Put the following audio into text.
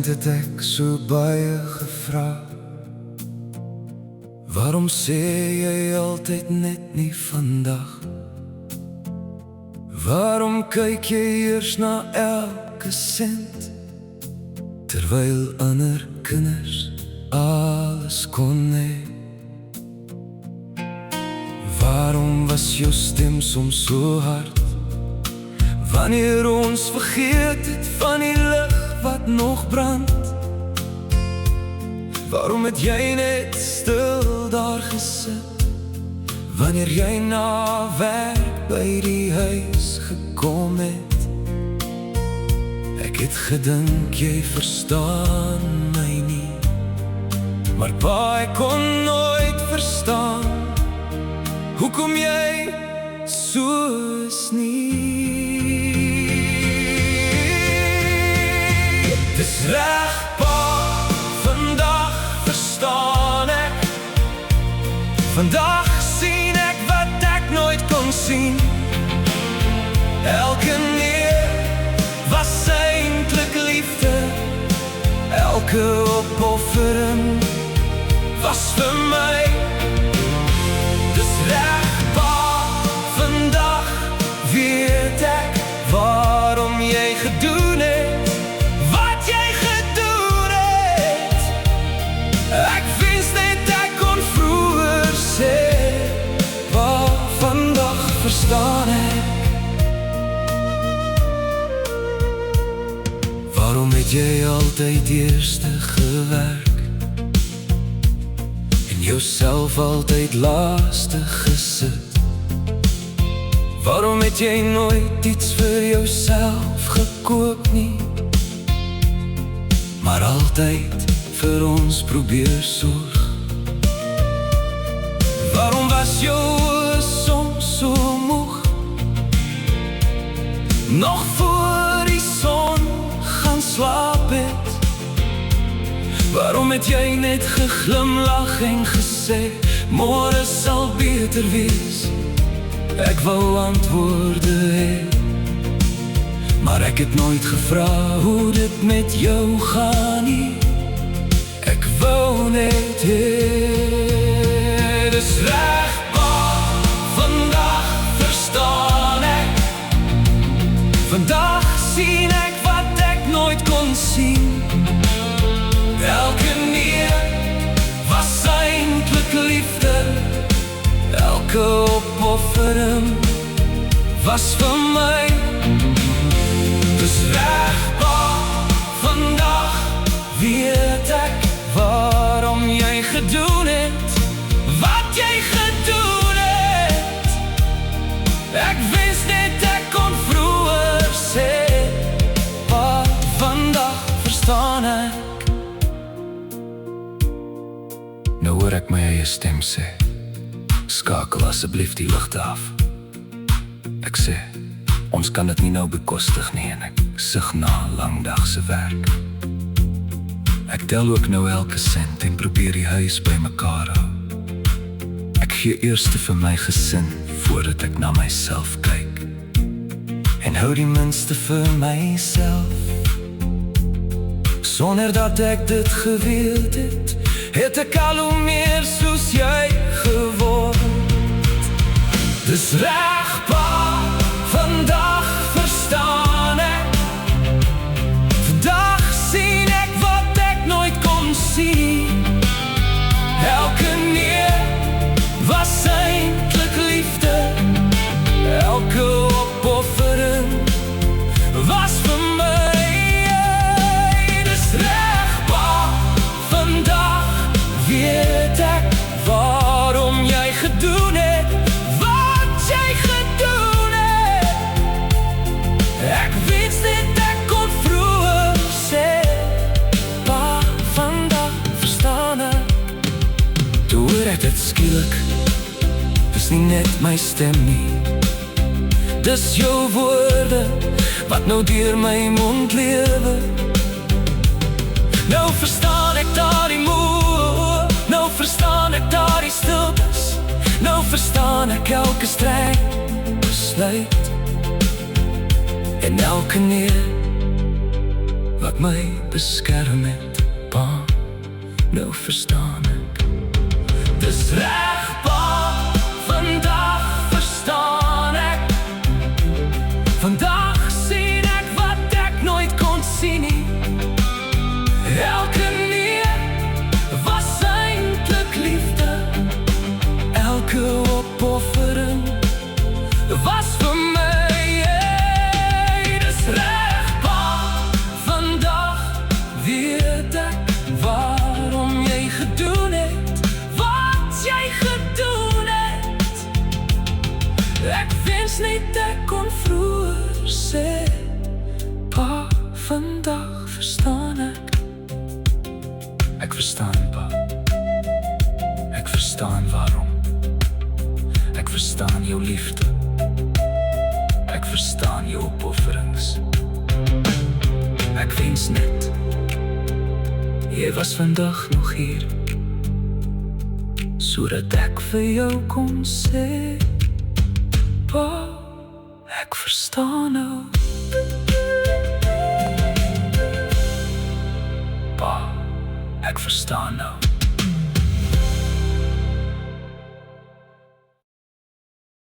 het ek so baie gevra. Waarom sê jy altyd net nie vandag? Waarom kyk jy eers na elke sent, terwyl ander kinders alles kon hê? Waarom was jou stem soms so hard, wanneer ons vergeet het van die lig wat nog brand? Waarom het jy net stil daar gesit, wanneer jy na werk by die huis gekom het? Ek het gedink jy verstaan my nie, maar pa, ek kon nooit verstaan hoekom jy so is nie. Dis reg, pa, vandag verstaan ek. Vandag sien ek wat ek nooit kon sien. Elke nee was eintlik liefde. Elke opoffering was vir my. Dis reg, pa, vandag weet ek waarom jy gedoen het wat jy gedoen het. Ek wens net ek kon vroeër sê, pa, vandag verstaan ek. Waarom het jy altyd eerste gewerk en jouself altyd laaste gesit? Waarom het jy nooit iets vir jouself gekoop nie, maar altyd vir ons probeer sorg? Waarom was jou oë soms so moeg, nog voor die son gaan slaap het? Waarom het jy net geglimlag en gesê, môre sal beter wees? Ek wou antwoorde hê, maar ek het nooit gevra hoe dit met jou gaan nie. Ek wou net hê. Dis reg, pa, vandag verstaan ek. Vandag sien ek wat ek nooit kon sien. Elke nee was eintlik liefde. Elke opoffering was vir my. Dis reg, pa, vandag weet ek waarom jy gedoen het wat jy gedoen het. Ek wens net ek kon vroeër sê, pa, vandag verstaan ek. Nou hoor ek my eie stem sê, skakel asseblief die ligte af. Ek sê, ons kan dit nie nou bekostig nie, en ek sug na 'n lang dag se werk. Ek tel ook nou elke sent en probeer die huis by mekaar hou. Ek gee eerste vir my gesin voordat ek na myself kyk, en hou die minste vir myself. Sonder dat ek dit geweet het ek al hoe meer soos jy geword. Dis reg, pa, vandag verstaan ek. Vandag sien ek wat ek nooit kon sien. Elke nee was eintlik liefde. Elke opoffering was vir my. Dis reg, pa, vandag weet ek waarom jy gedoen het wat jy gedoen het. Ek wens net ek kon vroeër sê, pa, vandag verstaan ek. Toe hoor ek dit skielik, dis nie net my stem nie, dis jou woorde wat nou deur my mond lewe. Nou verstaan ek daardie moe, nou verstaan ek daardie stiltes, nou verstaan ek elke stryd besluit en elke nee wat my beskerm het, pa, nou verstaan ek. Dis reg, pa, vandag verstaan ek. Vandag sien ek wat ek nooit kon sien nie. Elke nee was eintlik liefde. Elke opoffering was vir my. Dis reg, pa, vandag weet ek waarom jy gedoen het wat jy gedoen het. Ek wens net ek kon vroeër sê, pa, vandag verstaan ek. Ek verstaan, pa. Ek verstaan waarom. Ek verstaan jou liefde. Ek verstaan jou opofferings. Ek wens net jy was vandag nog hier, sodat ek vir jou kon sê, pa, ek verstaan nou. Pa, ek verstaan nou.